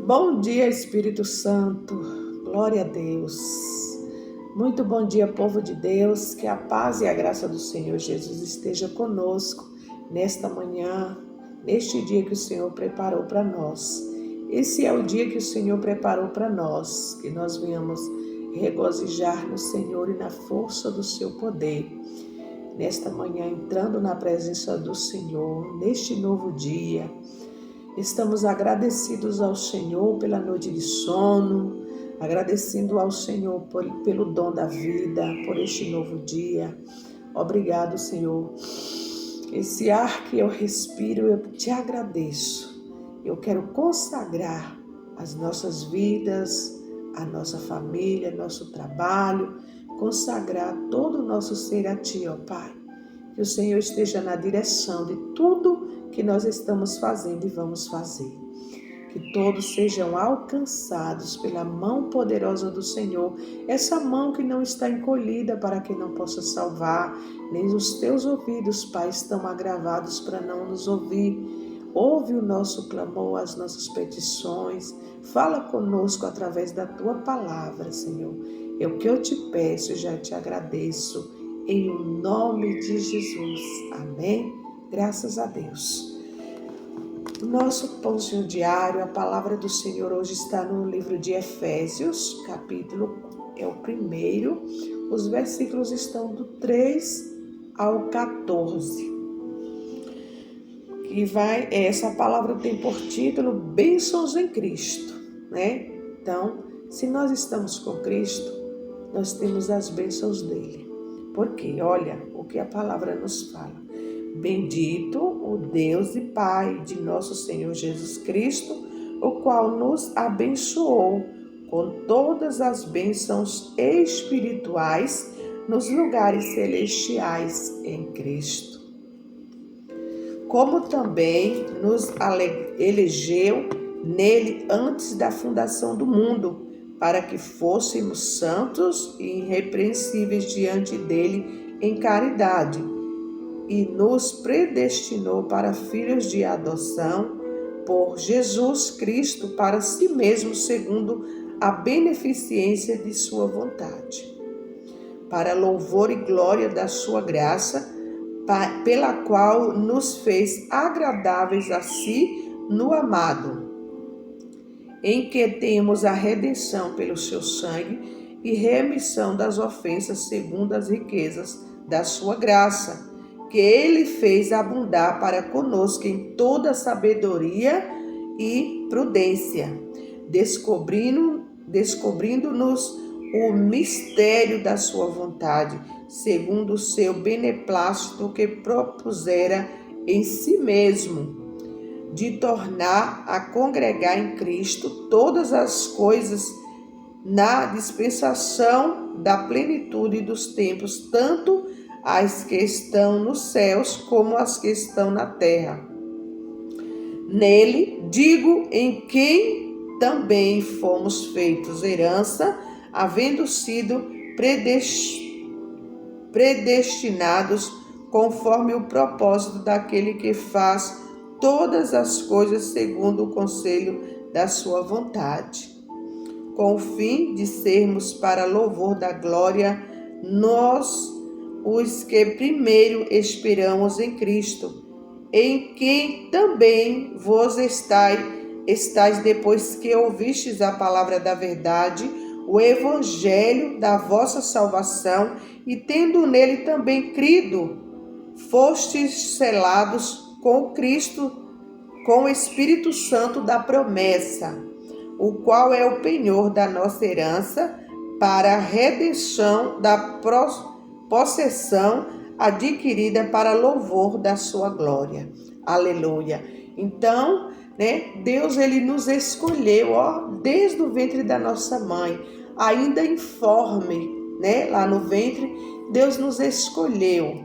Bom dia, Espírito Santo. Glória a Deus. Muito bom dia, povo de Deus. Que a paz e a graça do Senhor Jesus esteja conosco nesta manhã, neste dia que o Senhor preparou para nós. Esse é o dia que o Senhor preparou para nós, que nós venhamos regozijar no Senhor e na força do seu poder. Nesta manhã, entrando na presença do Senhor, neste novo dia, estamos agradecidos ao Senhor pela noite de sono, agradecendo ao Senhor pelo dom da vida, por este novo dia. Obrigado, Senhor. Esse ar que eu respiro, eu te agradeço. Eu quero consagrar as nossas vidas, a nossa família, nosso trabalho, consagrar todo o nosso ser a Ti, ó Pai. Que o Senhor esteja na direção de tudo que nós estamos fazendo e vamos fazer. Que todos sejam alcançados pela mão poderosa do Senhor, essa mão que não está encolhida para que não possa salvar, nem os teus ouvidos, Pai, estão agravados para não nos ouvir. Ouve o nosso clamor, as nossas petições, fala conosco através da Tua palavra, Senhor. É o que eu te peço e já te agradeço, em nome de Jesus. Amém? Graças a Deus. O nosso pãozinho diário, a palavra do Senhor hoje está no livro de Efésios, capítulo é o 1. Os versículos estão do 3 ao 14. Essa palavra tem por título Bênçãos em Cristo, né? Então, se nós estamos com Cristo, nós temos as bênçãos dele. Porque, olha o que a palavra nos fala. Bendito o Deus e Pai de nosso Senhor Jesus Cristo, o qual nos abençoou com todas as bênçãos espirituais nos lugares celestiais em Cristo. Como também nos elegeu nele antes da fundação do mundo, para que fôssemos santos e irrepreensíveis diante dele em caridade, e nos predestinou para filhos de adoção por Jesus Cristo para si mesmo, segundo a beneficência de sua vontade, para louvor e glória da sua graça, pela qual nos fez agradáveis a si no amado, em que temos a redenção pelo seu sangue e remissão das ofensas segundo as riquezas da sua graça, que ele fez abundar para conosco em toda sabedoria e prudência, descobrindo-nos o mistério da sua vontade, segundo o seu beneplácito que propusera em si mesmo, de tornar a congregar em Cristo todas as coisas na dispensação da plenitude dos tempos, tanto as que estão nos céus como as que estão na terra. Nele, digo, em quem também fomos feitos herança, havendo sido predestinados conforme o propósito daquele que faz todas as coisas segundo o conselho da sua vontade, com o fim de sermos para louvor da glória, nós, os que primeiro esperamos em Cristo, em quem também vos estáis depois que ouvistes a palavra da verdade, o evangelho da vossa salvação, e tendo nele também crido, fostes selados com Cristo, com o Espírito Santo da promessa, o qual é o penhor da nossa herança, para a redenção da possessão adquirida para louvor da sua glória. Aleluia. Então, Deus, ele nos escolheu, desde o ventre da nossa mãe, ainda informe, lá no ventre, Deus nos escolheu,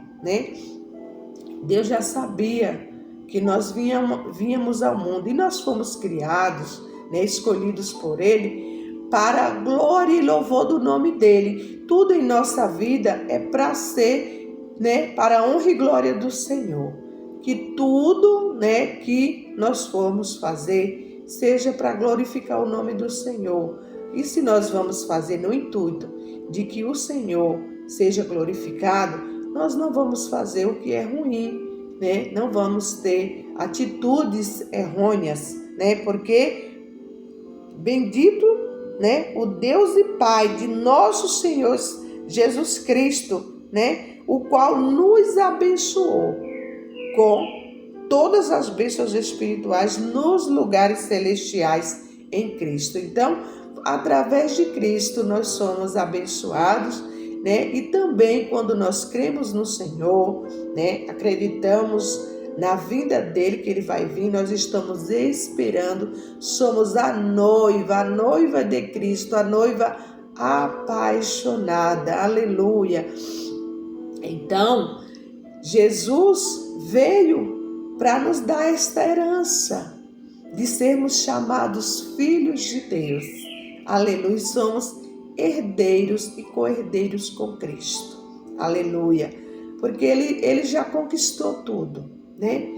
Deus já sabia que nós vínhamos ao mundo e nós fomos criados, escolhidos por ele, para a glória e louvor do nome dele. Tudo em nossa vida é para ser, para a honra e glória do Senhor. Que tudo, que nós formos fazer, seja para glorificar o nome do Senhor. E se nós vamos fazer no intuito de que o Senhor seja glorificado, nós não vamos fazer o que é ruim, né? Não vamos ter atitudes errôneas, né? Porque bendito, né, o Deus e Pai de nosso Senhor Jesus Cristo, né, o qual nos abençoou com todas as bênçãos espirituais nos lugares celestiais em Cristo. Então, através de Cristo nós somos abençoados, né? E também quando nós cremos no Senhor, né, acreditamos na vinda dele, que ele vai vir, nós estamos esperando, somos a noiva de Cristo, a noiva apaixonada, aleluia. Então, Jesus veio para nos dar esta herança de sermos chamados filhos de Deus, aleluia, somos herdeiros e co-herdeiros com Cristo, aleluia, porque ele já conquistou tudo, né?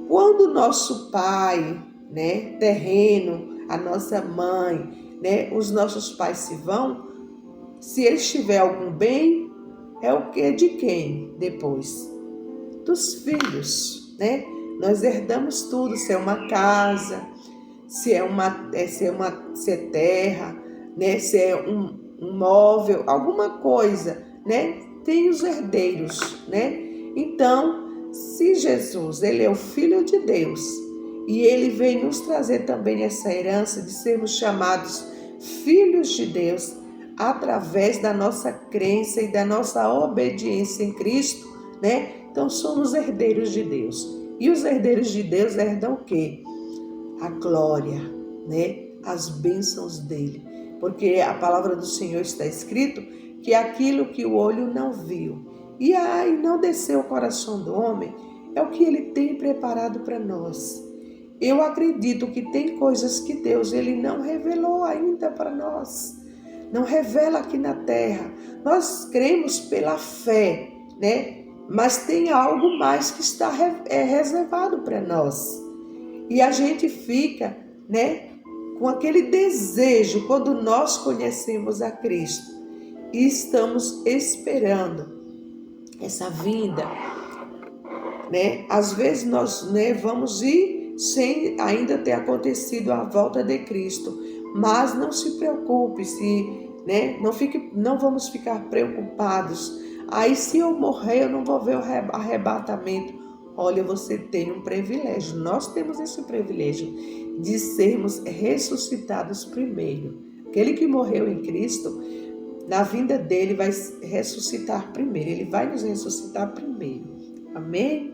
Quando nosso pai, né, terreno, a nossa mãe, né, os nossos pais se vão, se eles tiverem algum bem, é o que de quem depois? Dos filhos, né? Nós herdamos tudo, se é uma casa, se é terra, né, se é um móvel, alguma coisa, né? Tem os herdeiros, né? Então, se Jesus, ele é o Filho de Deus e ele vem nos trazer também essa herança de sermos chamados filhos de Deus através da nossa crença e da nossa obediência em Cristo, né? Então somos herdeiros de Deus. E os herdeiros de Deus herdam o quê? A glória, né? As bênçãos dele. Porque a palavra do Senhor está escrito que aquilo que o olho não viu e não desceu ao coração do homem é o que ele tem preparado para nós. Eu acredito que tem coisas que Deus ele não revelou ainda para nós. Não revela aqui na terra. Nós cremos pela fé, né? Mas tem algo mais que está reservado para nós. E a gente fica, né, com aquele desejo quando nós conhecemos a Cristo e estamos esperando essa vinda, né? Às vezes nós, né, vamos ir sem ainda ter acontecido a volta de Cristo, mas não se preocupe, né, não vamos ficar preocupados. Aí se eu morrer, eu não vou ver o arrebatamento. Olha, você tem um privilégio, nós temos esse privilégio de sermos ressuscitados primeiro. Aquele que morreu em Cristo, na vinda dele vai ressuscitar primeiro, ele vai nos ressuscitar primeiro. Amém?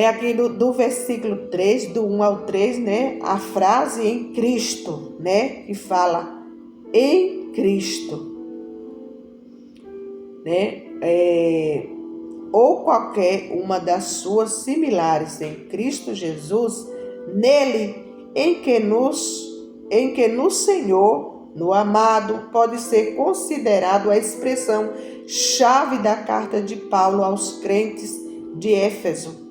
Aqui do versículo 3, do 1 ao 3, né? A frase em Cristo, né? Que fala em Cristo, né? Ou qualquer uma das suas similares em Cristo Jesus, nele, em que no Senhor, no amado, pode ser considerado a expressão chave da carta de Paulo aos crentes de Éfeso.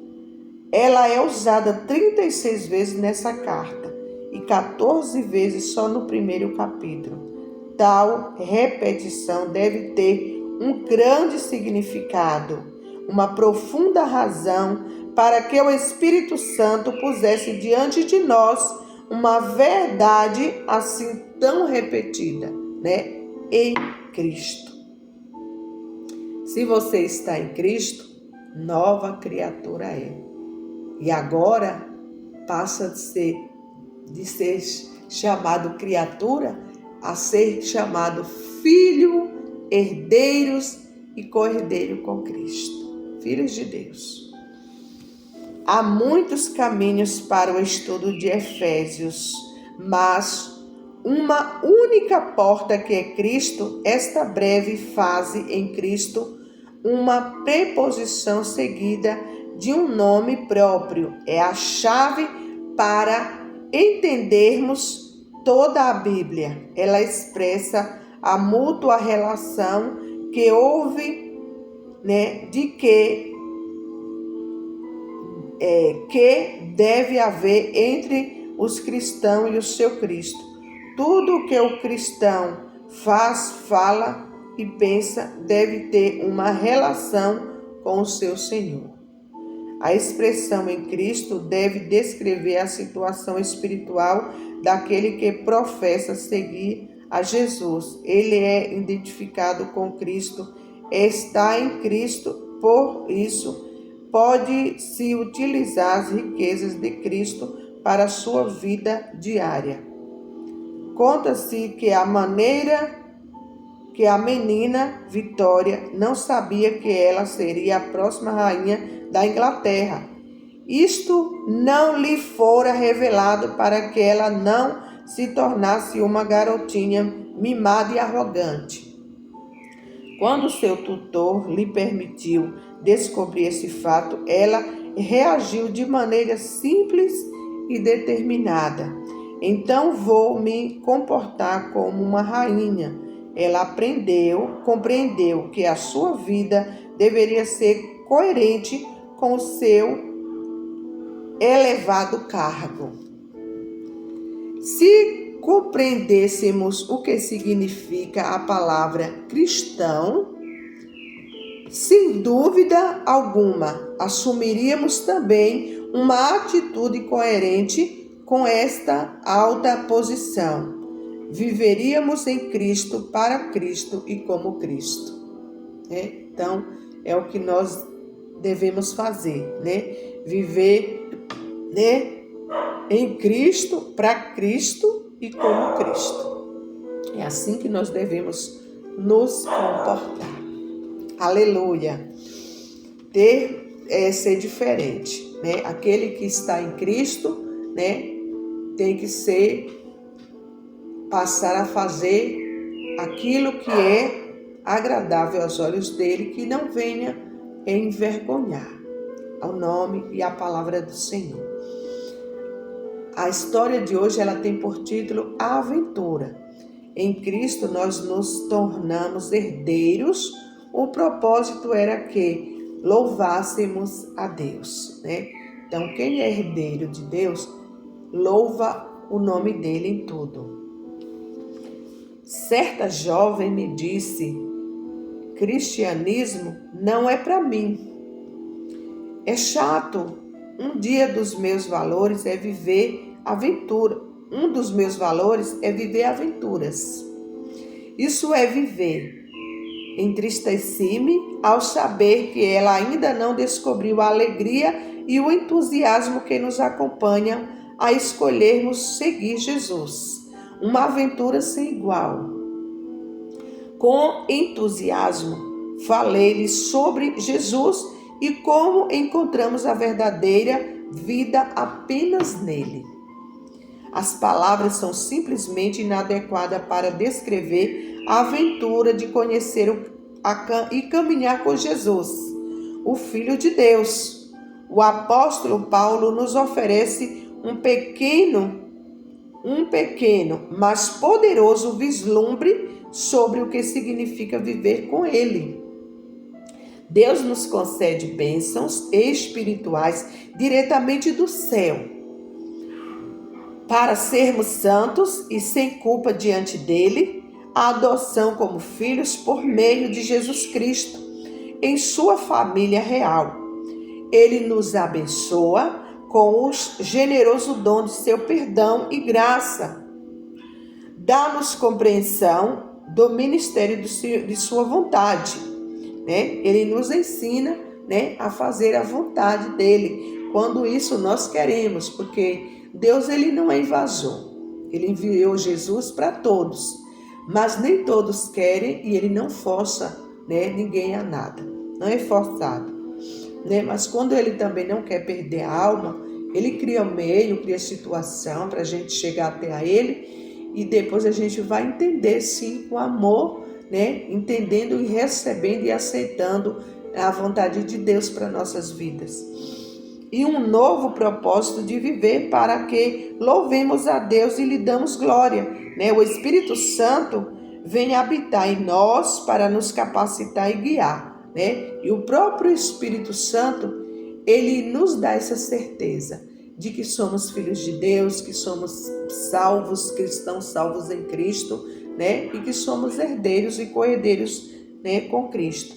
Ela é usada 36 vezes nessa carta e 14 vezes só no primeiro capítulo. Tal repetição deve ter um grande significado, uma profunda razão para que o Espírito Santo pusesse diante de nós uma verdade assim tão repetida, né? Em Cristo. Se você está em Cristo, nova criatura é. E agora passa de ser chamado criatura a ser chamado filho, herdeiros e co-herdeiro com Cristo. Filhos de Deus. Há muitos caminhos para o estudo de Efésios, mas uma única porta que é Cristo, esta breve fase em Cristo, uma preposição seguida de um nome próprio, é a chave para entendermos toda a Bíblia. Ela expressa a mútua relação que houve, né, que deve haver entre os cristãos e o seu Cristo. Tudo o que o cristão faz, fala e pensa deve ter uma relação com o seu Senhor. A expressão em Cristo deve descrever a situação espiritual daquele que professa seguir a Jesus. Ele é identificado com Cristo, está em Cristo, por isso pode-se utilizar as riquezas de Cristo para a sua vida diária. Conta-se que a menina Vitória não sabia que ela seria a próxima rainha da Inglaterra. Isto não lhe fora revelado para que ela não se tornasse uma garotinha mimada e arrogante. Quando seu tutor lhe permitiu descobrir esse fato, ela reagiu de maneira simples e determinada. Então vou me comportar como uma rainha. Ela compreendeu que a sua vida deveria ser coerente com o seu elevado cargo. Se compreendêssemos o que significa a palavra cristão, sem dúvida alguma, assumiríamos também uma atitude coerente com esta alta posição. Viveríamos em Cristo, para Cristo e como Cristo. Então, é o que nós devemos fazer, viver, em Cristo, para Cristo e como Cristo. É assim que nós devemos nos comportar. Aleluia! Ser diferente, Aquele que está em Cristo, tem que passar a fazer aquilo que é agradável aos olhos dele, que não venha envergonhar ao nome e a palavra do Senhor. A história de hoje ela tem por título A Aventura. Em Cristo nós nos tornamos herdeiros. O propósito era que louvássemos a Deus, Então, quem é herdeiro de Deus, louva o nome dele em tudo. Certa jovem me disse: cristianismo não é para mim. É chato. Um dos meus valores é viver aventuras. Isso é viver. Entristeci-me ao saber que ela ainda não descobriu a alegria e o entusiasmo que nos acompanham a escolhermos seguir Jesus. Uma aventura sem igual. Com entusiasmo, falei-lhe sobre Jesus e como encontramos a verdadeira vida apenas nele. As palavras são simplesmente inadequadas para descrever a aventura de conhecer e caminhar com Jesus, o Filho de Deus. O apóstolo Paulo nos oferece um pequeno, mas poderoso vislumbre sobre o que significa viver com ele. Deus nos concede bênçãos espirituais diretamente do céu, para sermos santos e sem culpa diante dele, a adoção como filhos por meio de Jesus Cristo, em sua família real. Ele nos abençoa com os generoso dom de seu perdão e graça. Dá-nos compreensão do ministério de sua vontade. Ele nos ensina, a fazer a vontade dele, quando isso nós queremos, porque Deus ele não é invasor. Ele enviou Jesus para todos, mas nem todos querem e ele não força, ninguém a nada. Não é forçado. Mas quando ele também não quer perder a alma, ele cria meio, cria situação para a gente chegar até a ele e depois a gente vai entender sim com amor, entendendo e recebendo e aceitando a vontade de Deus para nossas vidas. E um novo propósito de viver para que louvemos a Deus e lhe damos glória. O Espírito Santo vem habitar em nós para nos capacitar e guiar. E o próprio Espírito Santo, ele nos dá essa certeza de que somos filhos de Deus, que somos salvos, cristãos salvos em Cristo, né? E que somos herdeiros e co-herdeiros, né, com Cristo.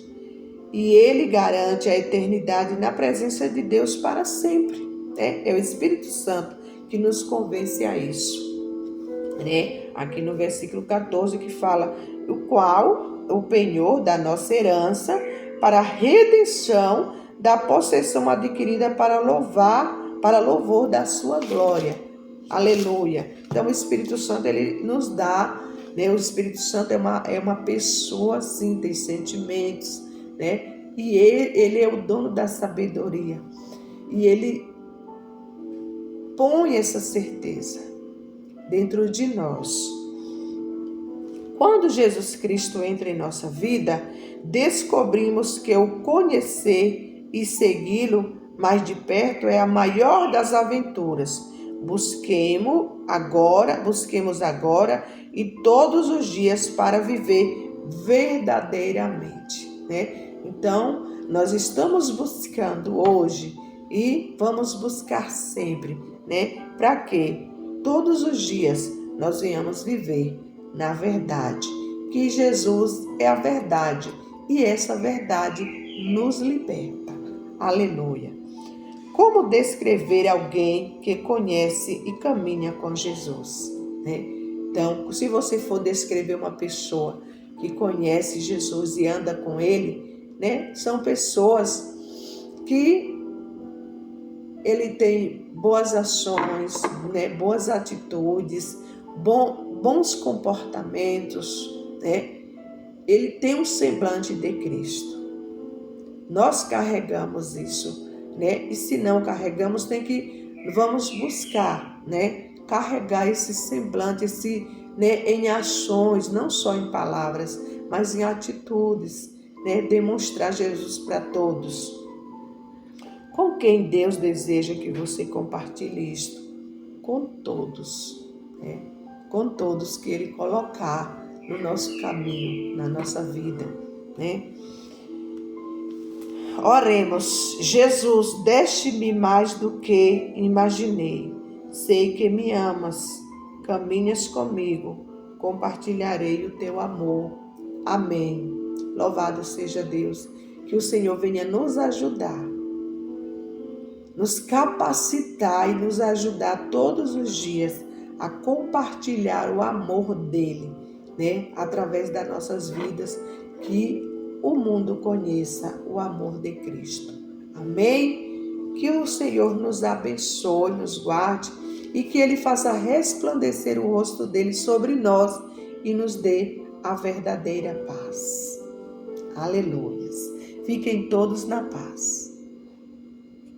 E ele garante a eternidade na presença de Deus para sempre, né? É o Espírito Santo que nos convence a isso, né? Aqui no versículo 14 que fala: o qual o penhor da nossa herança para a redenção da possessão adquirida para louvor da sua glória. Aleluia. Então o Espírito Santo, ele nos dá, né? O Espírito Santo é uma pessoa, sim, tem sentimentos, né? E ele é o dono da sabedoria. E ele põe essa certeza dentro de nós. Quando Jesus Cristo entra em nossa vida, descobrimos que o conhecer e segui-lo mais de perto é a maior das aventuras. Busquemos agora e todos os dias para viver verdadeiramente, né? Então, nós estamos buscando hoje e vamos buscar sempre, né? Para que todos os dias nós venhamos viver na verdade, que Jesus é a verdade e essa verdade nos liberta. Aleluia. Como descrever alguém que conhece e caminha com Jesus, né? Então, se você for descrever uma pessoa que conhece Jesus e anda com ele, né? São pessoas que ele tem boas ações, né? Boas atitudes, bons comportamentos, né? Ele tem um semblante de Cristo. Nós carregamos isso, né? E se não carregamos, vamos buscar, né? Carregar esse semblante, né? Em ações, não só em palavras, mas em atitudes, né? Demonstrar Jesus para todos. Com quem Deus deseja que você compartilhe isto? Com todos, né? Com todos que Ele colocar no nosso caminho, na nossa vida, né? Oremos. Jesus, deste-me mais do que imaginei. Sei que me amas, caminhas comigo, compartilharei o teu amor. Amém. Louvado seja Deus. Que o Senhor venha nos ajudar, nos capacitar e nos ajudar todos os dias a compartilhar o amor dele, né? Através das nossas vidas, que o mundo conheça o amor de Cristo. Amém? Que o Senhor nos abençoe, nos guarde e que Ele faça resplandecer o rosto dele sobre nós e nos dê a verdadeira paz. Aleluia. Fiquem todos na paz.